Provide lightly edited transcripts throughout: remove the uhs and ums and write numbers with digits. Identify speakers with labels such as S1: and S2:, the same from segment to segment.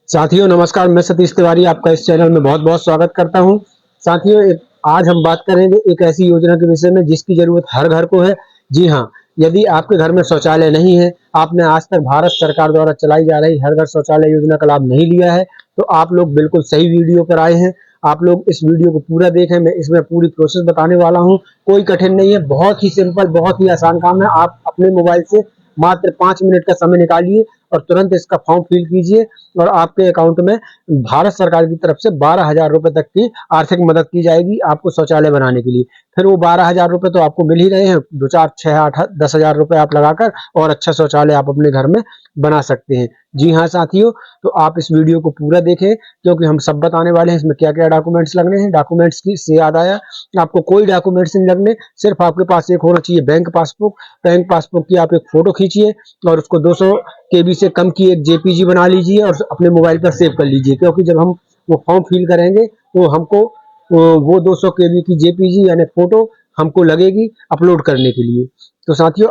S1: साथियों नमस्कार, मैं सतीश तिवारी आपका इस चैनल में बहुत बहुत स्वागत करता हूं। साथियों आज हम बात करेंगे एक ऐसी योजना के विषय में जिसकी जरूरत हर घर को है। जी हाँ, यदि आपके घर में शौचालय नहीं है, आपने आज तक भारत सरकार द्वारा चलाई जा रही हर घर शौचालय योजना का लाभ नहीं लिया है, तो आप लोग बिल्कुल सही वीडियो पर आए हैं। आप लोग इस वीडियो को पूरा देखें, मैं इसमें पूरी प्रोसेस बताने वाला हूँ। कोई कठिन नहीं है, बहुत ही सिंपल, बहुत ही आसान काम है। आप अपने मोबाइल से मात्र 5 मिनट का समय निकालिए और तुरंत इसका फॉर्म फिल कीजिए और आपके अकाउंट में भारत सरकार की तरफ से 12,000 रुपए तक की आर्थिक मदद की जाएगी आपको शौचालय बनाने के लिए। फिर वो 12,000 रुपए तो आपको मिल ही रहे हैं, 2 4 6 8 10,000 रुपए आप लगाकर और अच्छा शौचालय आप अपने घर में बना सकते हैं। जी हाँ साथियों, तो आप इस वीडियो को पूरा देखें क्योंकि हम सब बताने वाले हैं इसमें क्या क्या डॉक्यूमेंट्स लगने हैं। डॉक्यूमेंट्स की से याद आया, आपको कोई डॉक्यूमेंट्स नहीं लगने, सिर्फ आपके पास एक होना चाहिए बैंक पासबुक। बैंक पासबुक की आप एक फोटो खींचिए और उसको 200 केबी से कम की एक जेपीजी बना लीजिए और अपने मोबाइल पर सेव कर लीजिए, क्योंकि जब हम वो फॉर्म फिल करेंगे तो हमको वो 200 केबी की जेपीजी यानी फोटो हमको लगेगी अपलोड करने के लिए। तो साथियों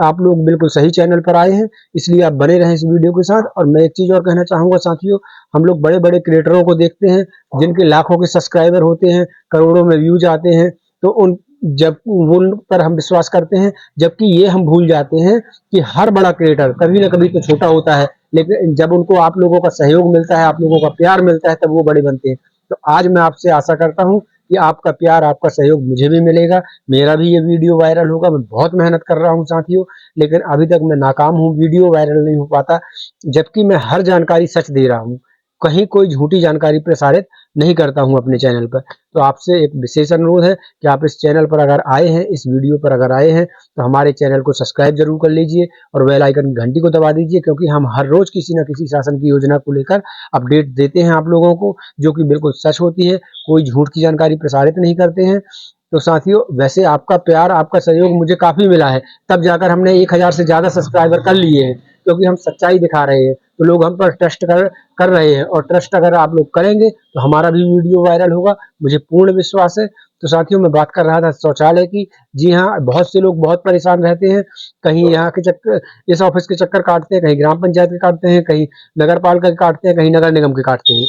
S1: आप लोग बिल्कुल सही चैनल पर आए हैं, इसलिए आप बने रहें इस वीडियो के साथ। और मैं एक चीज और कहना चाहूंगा साथियों, हम लोग बड़े बड़े क्रिएटरों को देखते हैं जिनके लाखों के सब्सक्राइबर होते हैं, करोड़ों में व्यूज आते हैं, तो उन जब उन पर हम विश्वास करते हैं, जबकि ये हम भूल जाते हैं कि हर बड़ा क्रिएटर कभी ना कभी तो छोटा होता है, लेकिन जब उनको आप लोगों का सहयोग मिलता है, आप लोगों का प्यार मिलता है, तब वो बड़े बनते हैं। तो आज मैं आपसे आशा करता हूं कि आपका प्यार, आपका सहयोग मुझे भी मिलेगा, मेरा भी ये वीडियो वायरल होगा। मैं बहुत मेहनत कर रहा हूं साथियों, लेकिन अभी तक मैं नाकाम हूं, वीडियो वायरल नहीं हो पाता, जबकि मैं हर जानकारी सच दे रहा हूं, कहीं कोई झूठी जानकारी प्रसारित नहीं करता हूं अपने चैनल पर। तो आपसे एक विशेष अनुरोध है कि आप इस चैनल पर अगर आए हैं, इस वीडियो पर अगर आए हैं, तो हमारे चैनल को सब्सक्राइब जरूर कर लीजिए और बेल आइकन की घंटी को दबा दीजिए, क्योंकि हम हर रोज किसी न किसी शासन की योजना को लेकर अपडेट देते हैं आप लोगों को, जो कि बिल्कुल सच होती है, कोई झूठ की जानकारी प्रसारित नहीं करते हैं। तो साथियों वैसे आपका प्यार, आपका सहयोग मुझे काफी मिला है, तब जाकर हमने 1,000 से ज्यादा सब्सक्राइबर कर लिए हैं, क्योंकि हम सच्चाई दिखा रहे हैं, तो लोग हम पर ट्रस्ट कर रहे हैं, और ट्रस्ट अगर आप लोग करेंगे तो हमारा भी वीडियो वायरल होगा, मुझे पूर्ण विश्वास है। तो साथियों मैं बात कर रहा था शौचालय की। जी हाँ, बहुत से लोग बहुत परेशान रहते हैं, कहीं यहाँ के चक्कर, इस ऑफिस के चक्कर काटते हैं, कहीं ग्राम पंचायत के काटते हैं, कहीं नगर पालिका के काटते हैं, कहीं नगर निगम के काटते हैं।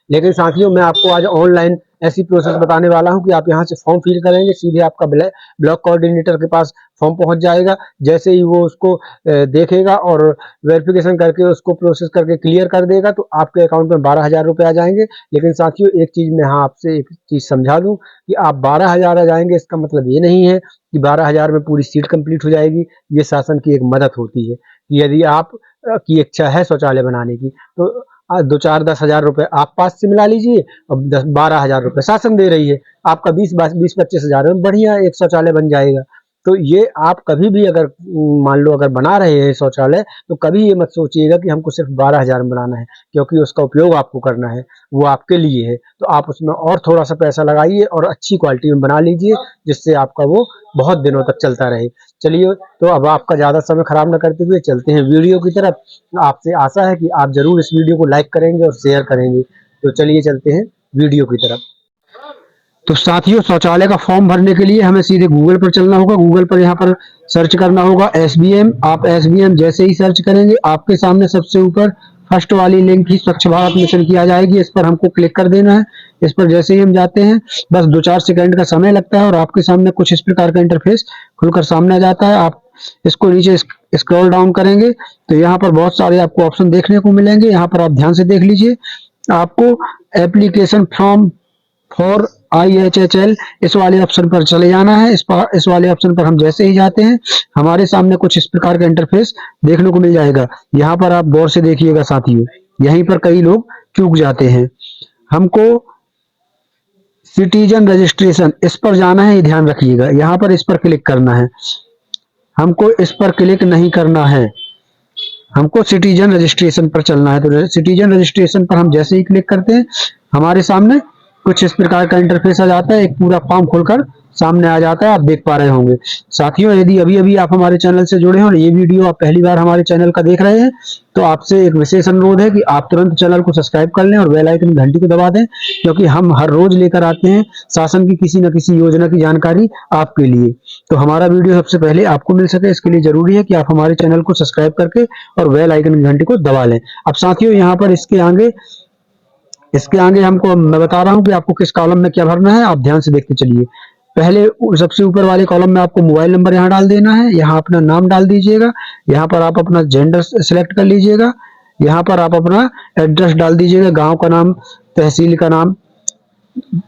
S1: लेकिन साथियों मैं आपको आज ऑनलाइन ऐसी प्रोसेस बताने वाला हूं कि आप यहां से फॉर्म फिल करेंगे, सीधे आपका ब्लॉक कोऑर्डिनेटर के पास फॉर्म पहुंच जाएगा। जैसे ही वो उसको देखेगा और वेरिफिकेशन करके उसको प्रोसेस करके क्लियर कर देगा, तो आपके अकाउंट में 12,000 रुपए आ जाएंगे। लेकिन साथियों एक चीज मैं यहाँ आपसे एक चीज समझा दूं कि आप 12,000 आ जाएंगे, इसका मतलब ये नहीं है कि 12,000 में पूरी सीट कंप्लीट हो जाएगी। ये शासन की एक मदद होती है कि यदि आप की इच्छा है शौचालय बनाने की, तो 2 4 10 हजार रुपए आप पास से मिला लीजिए और 12,000 रुपए शासन दे रही है, आपका 20 25 हजार में बढ़िया एक शौचालय बन जाएगा। तो ये आप कभी भी अगर मान लो अगर बना रहे हैं शौचालय, तो कभी ये मत सोचिएगा कि हमको सिर्फ 12,000 में बनाना है, क्योंकि उसका उपयोग आपको करना है, वो आपके लिए है। तो आप उसमें और थोड़ा सा पैसा लगाइए और अच्छी क्वालिटी में बना लीजिए, जिससे आपका वो बहुत दिनों तक चलता रहे। चलिए, तो अब आपका ज्यादा समय खराब न करते हुए चलते हैं वीडियो की तरफ। आपसे आशा है कि आप जरूर इस वीडियो को लाइक करेंगे और शेयर करेंगे। तो चलिए चलते हैं वीडियो की तरफ। तो साथियों शौचालय का फॉर्म भरने के लिए हमें सीधे गूगल पर चलना होगा। गूगल पर यहाँ पर सर्च करना होगा एसबीएम। आप एसबीएम जैसे ही सर्च करेंगे, आपके सामने सबसे ऊपर फर्स्ट वाली लिंक ही स्वच्छ भारत मिशन की आ जाएगी, इस पर हमको क्लिक कर देना है। इस पर जैसे ही हम जाते हैं, बस 2 4 सेकंड का समय लगता है और आपके सामने कुछ इस प्रकार का इंटरफेस खुलकर सामने आ जाता है। आप इसको नीचे स्क्रॉल डाउन करेंगे तो यहाँ पर बहुत सारे आपको ऑप्शन देखने को मिलेंगे। यहाँ पर आप ध्यान से देख लीजिए, आपको एप्लीकेशन फॉर्म फॉर IHHL इस वाले ऑप्शन पर चले जाना है। इस वाले ऑप्शन पर हम जैसे ही जाते हैं, हमारे सामने कुछ इस प्रकार का इंटरफेस देखने को मिल जाएगा। यहाँ पर आप गौर से देखिएगा साथियों, यहीं पर कई लोग चूक जाते हैं। हमको सिटीजन रजिस्ट्रेशन इस पर जाना है, ये ध्यान रखिएगा। यहाँ पर इस पर क्लिक करना है, हमको इस पर क्लिक नहीं करना है, हमको सिटीजन रजिस्ट्रेशन पर चलना है। तो सिटीजन रजिस्ट्रेशन पर हम जैसे ही क्लिक करते हैं, हमारे सामने कुछ इस प्रकार का इंटरफेस आ जाता है, एक पूरा फॉर्म खोलकर सामने आ जाता है, आप देख पा रहे होंगे। साथियों, यदि अभी अभी आप हमारे चैनल से जुड़े हैं और ये वीडियो आप पहली बार हमारे चैनल का देख रहे हैं, तो आपसे एक विशेष अनुरोध है कि आप तुरंत चैनल को सब्सक्राइब कर लें और बेल आइकन घंटी को दबा दें, क्योंकि हम हर रोज लेकर आते हैं शासन की किसी न किसी योजना की जानकारी आपके लिए। तो हमारा वीडियो सबसे पहले आपको मिल सके, इसके लिए जरूरी है कि आप हमारे चैनल को सब्सक्राइब करके और बेल आइकन घंटी को दबा लें। अब साथियों, यहाँ पर इसके आगे हमको मैं बता रहा हूँ कि आपको किस कॉलम में क्या भरना है, आप ध्यान से देखते चलिए। पहले सबसे ऊपर वाले कॉलम में आपको मोबाइल नंबर यहाँ डाल देना है, यहाँ अपना नाम डाल दीजिएगा, यहाँ पर आप अपना जेंडर सिलेक्ट कर लीजिएगा, यहाँ पर आप अपना एड्रेस डाल दीजिएगा, गांव का नाम, तहसील का नाम,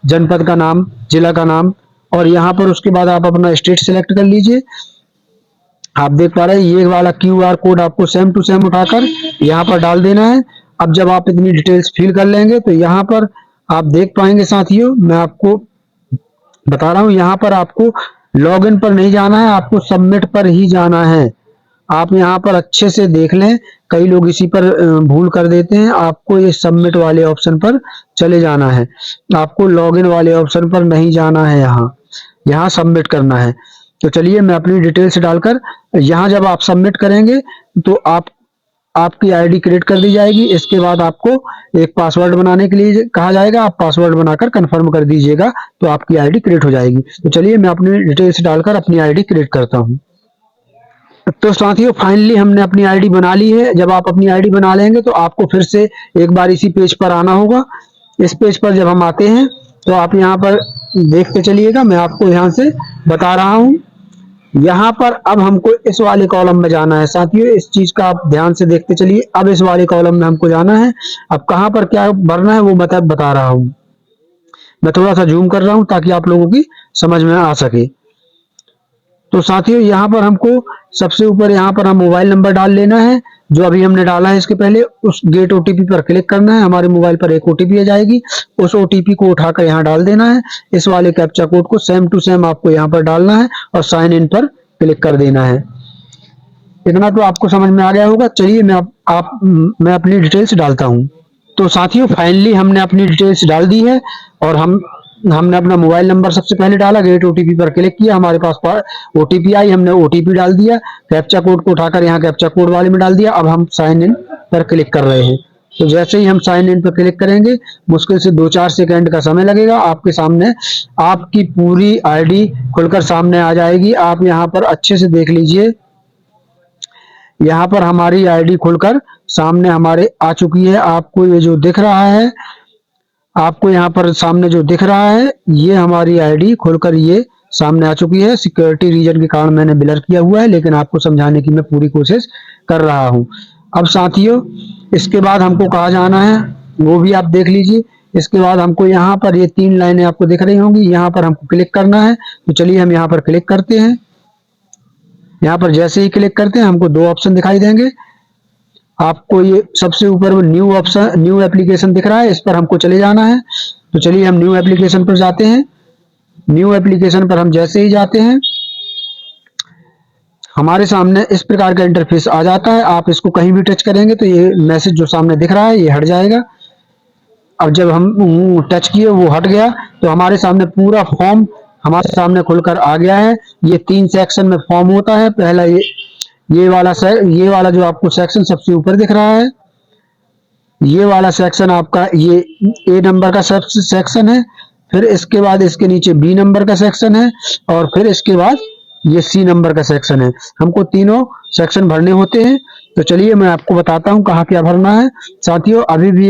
S1: जनपद का नाम, जिला का नाम, और यहाँ पर उसके बाद आप अपना स्टेट सिलेक्ट कर लीजिए। आप देख पा रहे हैं ये वाला QR कोड आपको सेम टू सेम उठाकर यहाँ पर डाल देना है। अब जब आप इतनी डिटेल्स फिल कर लेंगे तो यहाँ पर आप देख पाएंगे साथियों, मैं आपको बता रहा हूँ, यहाँ पर आपको लॉगिन पर नहीं जाना है, आपको सबमिट पर ही जाना है। आप यहाँ पर अच्छे से देख लें, कई लोग इसी पर भूल कर देते हैं। आपको ये सबमिट वाले ऑप्शन पर चले जाना है, आपको लॉगिन वाले ऑप्शन पर नहीं जाना है, यहाँ सबमिट करना है। तो चलिए मैं अपनी डिटेल्स डालकर यहाँ जब आप सबमिट करेंगे तो आपकी आईडी क्रिएट कर दी जाएगी। इसके बाद आपको एक पासवर्ड बनाने के लिए कहा जाएगा, आप पासवर्ड बनाकर कंफर्म कर दीजिएगा तो आपकी आईडी क्रिएट हो जाएगी। तो चलिए मैं अपनी डिटेल्स डालकर अपनी आईडी क्रिएट करता हूँ। तो साथियों, फाइनली हमने अपनी आईडी बना ली है। जब आप अपनी आईडी बना लेंगे तो आपको फिर से एक बार इसी पेज पर आना होगा। इस पेज पर जब हम आते हैं तो आप यहाँ पर देखते चलिएगा, मैं आपको यहाँ से बता रहा हूँ। यहाँ पर अब हमको इस वाले कॉलम में जाना है साथियों, इस चीज का आप ध्यान से देखते चलिए। अब इस वाले कॉलम में हमको जाना है। अब कहाँ पर क्या भरना है वो मैं बता रहा हूँ। मैं थोड़ा सा जूम कर रहा हूँ ताकि आप लोगों की समझ में आ सके। तो साथियों, यहाँ पर हमको सबसे ऊपर यहाँ पर हम मोबाइल नंबर डाल लेना है जो अभी हमने डाला है। इसके पहले उस गेट OTP पर क्लिक करना है, हमारे मोबाइल पर एक OTP आ जाएगी, उस OTP को उठाकर यहाँ डाल देना है। इस वाले कैप्चा कोड को सेम टू सेम आपको यहाँ पर डालना है और साइन इन पर क्लिक कर देना है। इतना तो आपको समझ में आ गया होगा। चलिए मैं अपनी डिटेल्स डालता हूँ। तो साथियों, फाइनली हमने अपनी डिटेल्स डाल दी है और हमने अपना मोबाइल नंबर सबसे पहले डाला, गेट OTP पर क्लिक किया, हमारे पास OTP आई, हमने OTP डाल दिया, कैप्चा कोड को उठाकर यहाँ कैप्चा कोड वाले में डाल दिया। अब हम साइन इन पर क्लिक कर रहे हैं। तो जैसे ही हम साइन इन पर क्लिक करेंगे, मुश्किल से 2-4 सेकंड का समय लगेगा, आपके सामने आपकी पूरी आईडी खुलकर सामने आ जाएगी। आप यहाँ पर अच्छे से देख लीजिए, यहाँ पर हमारी आईडी खुलकर सामने हमारे आ चुकी है। आपको ये जो दिख रहा है, आपको यहाँ पर सामने जो दिख रहा है, ये हमारी आईडी खुलकर ये सामने आ चुकी है। सिक्योरिटी रीजन के कारण मैंने ब्लर किया हुआ है, लेकिन आपको समझाने की मैं पूरी कोशिश कर रहा हूँ। अब साथियों, इसके बाद हमको कहाँ जाना है वो भी आप देख लीजिए। इसके बाद हमको यहाँ पर ये 3 लाइनें आपको दिख रही होंगी, यहाँ पर हमको क्लिक करना है। तो चलिए हम यहाँ पर क्लिक करते हैं। यहाँ पर जैसे ही क्लिक करते हैं हमको 2 ऑप्शन दिखाई देंगे। आपको ये सबसे ऊपर वो न्यू एप्लीकेशन दिख रहा है, इस पर हमको चले जाना है। तो चलिए हम न्यू एप्लीकेशन पर जाते हैं। न्यू एप्लीकेशन पर हम जैसे ही जाते हैं, हमारे सामने इस प्रकार का इंटरफेस आ जाता है। आप इसको कहीं भी टच करेंगे तो ये मैसेज जो सामने दिख रहा है ये हट जाएगा। अब जब हम टच किए वो हट गया, तो हमारे सामने पूरा फॉर्म हमारे सामने खुलकर आ गया है। ये 3 सेक्शन में फॉर्म होता है। पहला ये वाला जो आपको सेक्शन सबसे ऊपर दिख रहा है, ये वाला सेक्शन आपका ये A नंबर का सेक्शन है। फिर इसके बाद इसके नीचे B नंबर का सेक्शन है और फिर इसके बाद ये C नंबर का सेक्शन है। हमको तीनों सेक्शन भरने होते हैं। तो चलिए मैं आपको बताता हूँ कहाँ क्या भरना है। साथियों,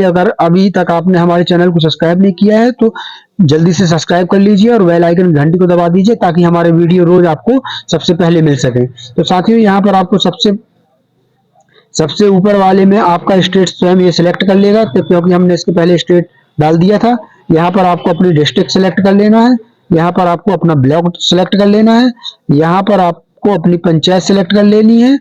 S1: अगर अभी तक आपने हमारे चैनल को सब्सक्राइब नहीं किया है तो जल्दी से सब्सक्राइब कर लीजिए और बेल आइकन घंटी को दबा दीजिए ताकि हमारे वीडियो रोज आपको सबसे पहले मिल सके। तो साथियों, यहाँ पर आपको सबसे ऊपर वाले में आपका स्टेट स्वयं ये सिलेक्ट कर लेगा, तो क्योंकि हमने इसके पहले स्टेट डाल दिया था। यहाँ पर आपको अपनी डिस्ट्रिक्ट सिलेक्ट कर लेना है, यहाँ पर आपको अपना ब्लॉक सिलेक्ट कर लेना है, यहाँ पर आपको अपनी पंचायत सिलेक्ट कर लेनी है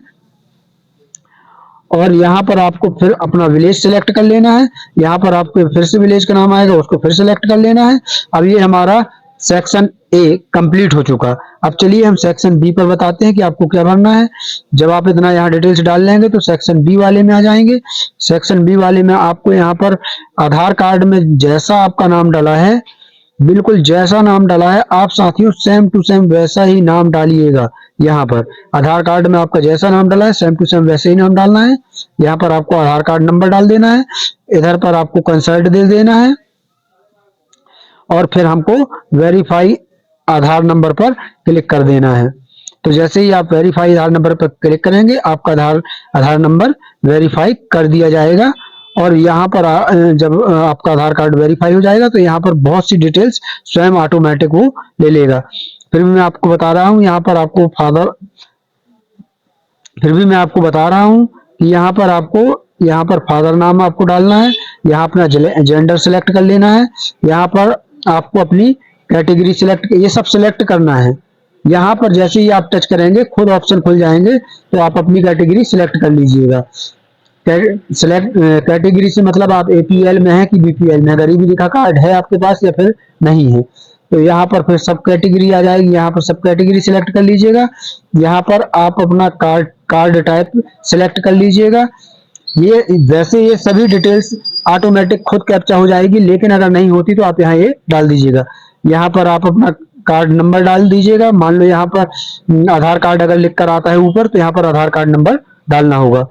S1: और यहाँ पर आपको फिर अपना विलेज सिलेक्ट कर लेना है। यहाँ पर आपको फिर से विलेज का नाम आएगा, उसको फिर सिलेक्ट कर लेना है। अब ये हमारा सेक्शन A कंप्लीट हो चुका। अब चलिए हम सेक्शन B पर बताते हैं कि आपको क्या भरना है। जब आप इतना यहाँ डिटेल्स डाल लेंगे तो सेक्शन B वाले में आ जाएंगे। सेक्शन B वाले में आपको यहाँ पर आधार कार्ड में जैसा आपका नाम डाला है बिल्कुल जैसा नाम डाला है आप साथियों सेम टू सेम वैसा ही नाम डालिएगा। यहाँ पर आधार कार्ड में आपका जैसा नाम डाला है सेम टू सेम वैसे ही नाम डालना है। यहाँ पर आपको आधार कार्ड नंबर डाल देना है, इधर पर आपको कंसल्ट दे देना है और फिर हमको वेरीफाई आधार नंबर पर क्लिक कर देना है। तो जैसे ही आप वेरीफाई आधार नंबर पर क्लिक करेंगे आपका आधार नंबर वेरीफाई कर दिया जाएगा। और यहाँ पर जब आपका आधार कार्ड वेरीफाई हो जाएगा तो यहाँ पर बहुत सी डिटेल्स स्वयं ऑटोमेटिक वो ले लेगा। फिर भी मैं आपको बता रहा हूँ यहाँ पर आपको यहाँ पर फादर नाम आपको डालना है, यहाँ अपना जेंडर सिलेक्ट कर लेना है, यहाँ पर आपको अपनी कैटेगरी सिलेक्ट ये सब सिलेक्ट करना है। यहाँ पर जैसे ही आप टच करेंगे खुद ऑप्शन खुल जाएंगे तो आप अपनी कैटेगरी सिलेक्ट कर लीजिएगा। कैटेगरी से मतलब आप एपीएल में है कि बीपीएल में, गरीबी रेखा कार्ड है आपके पास या फिर नहीं है। तो यहाँ पर फिर सब कैटेगरी आ जाएगी, यहाँ पर सब कैटेगरी सिलेक्ट कर लीजिएगा। यहाँ पर आप अपना कार्ड टाइप सिलेक्ट कर लीजिएगा। ये वैसे ये सभी डिटेल्स ऑटोमेटिक खुद कैप्चा हो जाएगी, लेकिन अगर नहीं होती तो आप यहाँ ये डाल दीजिएगा। यहाँ पर आप अपना कार्ड नंबर डाल दीजिएगा। मान लो यहाँ पर आधार कार्ड अगर लिख कर आता है ऊपर तो यहाँ पर आधार कार्ड नंबर डालना होगा।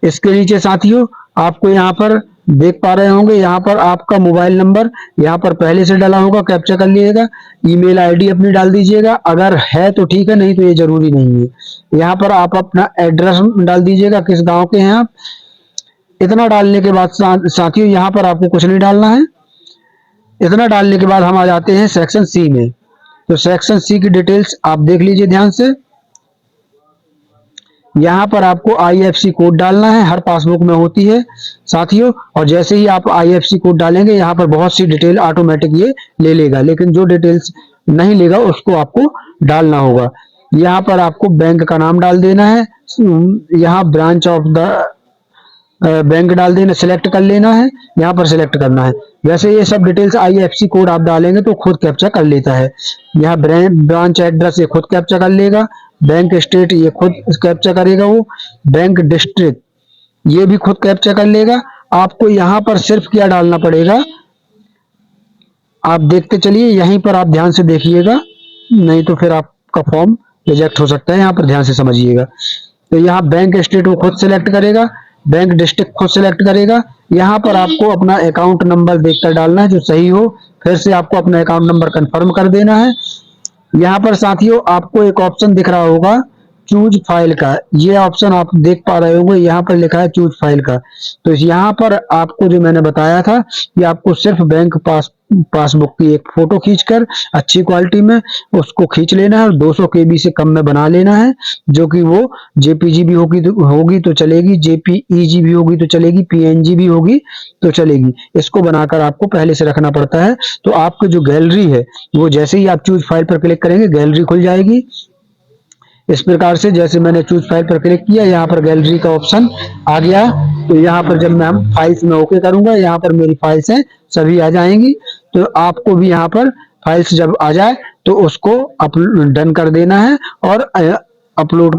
S1: इसके नीचे साथियों आपको यहाँ पर देख पा रहे होंगे यहाँ पर आपका मोबाइल नंबर यहाँ पर पहले से डाला होगा, कैप्चा कर लीजिएगा। ईमेल आईडी अपनी डाल दीजिएगा, अगर है तो ठीक है, नहीं तो ये जरूरी नहीं है। यहाँ पर आप अपना एड्रेस डाल दीजिएगा, किस गांव के हैं आप। इतना डालने के बाद साथियों यहाँ पर आपको कुछ नहीं डालना है। इतना डालने के बाद हम आ जाते हैं सेक्शन सी में। तो सेक्शन सी की डिटेल्स आप देख लीजिए ध्यान से। यहाँ पर आपको आईएफएससी कोड डालना है, हर पासबुक में होती है साथियों। और जैसे ही आप आईएफएससी कोड डालेंगे यहाँ पर बहुत सी डिटेल ऑटोमेटिक ये ले लेगा, लेकिन जो डिटेल्स नहीं लेगा उसको आपको डालना होगा। यहाँ पर आपको बैंक का नाम डाल देना है, यहाँ ब्रांच ऑफ द बैंक डाल देना, सिलेक्ट कर लेना है, यहाँ पर सिलेक्ट करना है। वैसे ये सब डिटेल्स आईएफएससी कोड आप डालेंगे तो खुद कैप्चा कर लेता है। यहाँ ब्रांच एड्रेस ये खुद कैप्चा कर लेगा, बैंक स्टेट ये खुद कैप्चा करेगा, वो बैंक डिस्ट्रिक्ट ये भी खुद कैप्चा कर लेगा। आपको यहाँ पर सिर्फ क्या डालना पड़ेगा आप देखते चलिए, यहीं पर आप ध्यान से देखिएगा, नहीं तो फिर आपका फॉर्म रिजेक्ट हो सकता है। यहाँ पर ध्यान से समझिएगा। तो यहाँ बैंक स्टेट वो खुद सिलेक्ट करेगा, बैंक डिस्ट्रिक्ट खुद सिलेक्ट करेगा। यहाँ पर आपको अपना अकाउंट नंबर देखकर डालना है जो सही हो, फिर से आपको अपना अकाउंट नंबर कंफर्म कर देना है। यहाँ पर साथियों आपको एक ऑप्शन दिख रहा होगा चूज फाइल का, ये ऑप्शन आप देख पा रहे होंगे, यहाँ पर लिखा है चूज फाइल का। तो यहाँ पर आपको जो मैंने बताया था कि आपको सिर्फ बैंक पासबुक की एक फोटो खींचकर अच्छी क्वालिटी में उसको खींच लेना है और 200 KB से कम में बना लेना है, जो कि वो जेपीजी भी होगी तो चलेगी, जेपीईजी भी होगी तो चलेगी, पीएनजी भी होगी तो चलेगी। इसको बनाकर आपको पहले से रखना पड़ता है। तो आपकी जो गैलरी है वो जैसे ही आप चूज फाइल पर क्लिक करेंगे गैलरी खुल जाएगी। इस प्रकार से जैसे मैंने चूज फाइल पर क्लिक किया, यहाँ पर गैलरी का ऑप्शन आ गया। तो यहाँ पर जब मैं फाइल्स में ओके करूंगा यहाँ पर मेरी फाइल्स हैं सभी आ जाएंगी। तो आपको भी यहाँ पर फाइल्स जब आ जाए तो उसको डन कर देना है। और अपलोड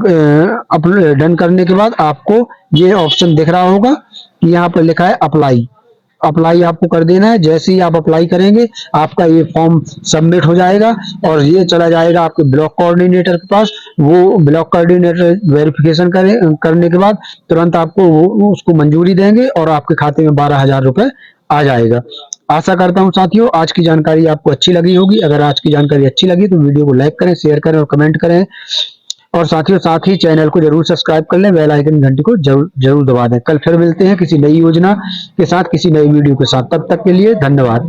S1: डन करने के बाद आपको ये ऑप्शन दिख रहा होगा कि यहाँ पर लिखा है अप्लाई आपको कर देना है। जैसे ही आप अप्लाई करेंगे आपका ये फॉर्म सबमिट हो जाएगा और ये चला जाएगा आपके ब्लॉक कोऑर्डिनेटर के पास। वो ब्लॉक कोऑर्डिनेटर वेरिफिकेशन करने के बाद तुरंत आपको वो उसको मंजूरी देंगे और आपके खाते में 12,000 रुपए आ जाएगा। आशा करता हूं साथियों आज की जानकारी आपको अच्छी लगी होगी। अगर आज की जानकारी अच्छी लगी तो वीडियो को लाइक करें, शेयर करें और कमेंट करें। और साथियों साथ ही चैनल को जरूर सब्सक्राइब कर लें, बेल आइकन घंटी को जरूर दबा दें। कल फिर मिलते हैं किसी नई योजना के साथ, किसी नई वीडियो के साथ। तब तक के लिए धन्यवाद।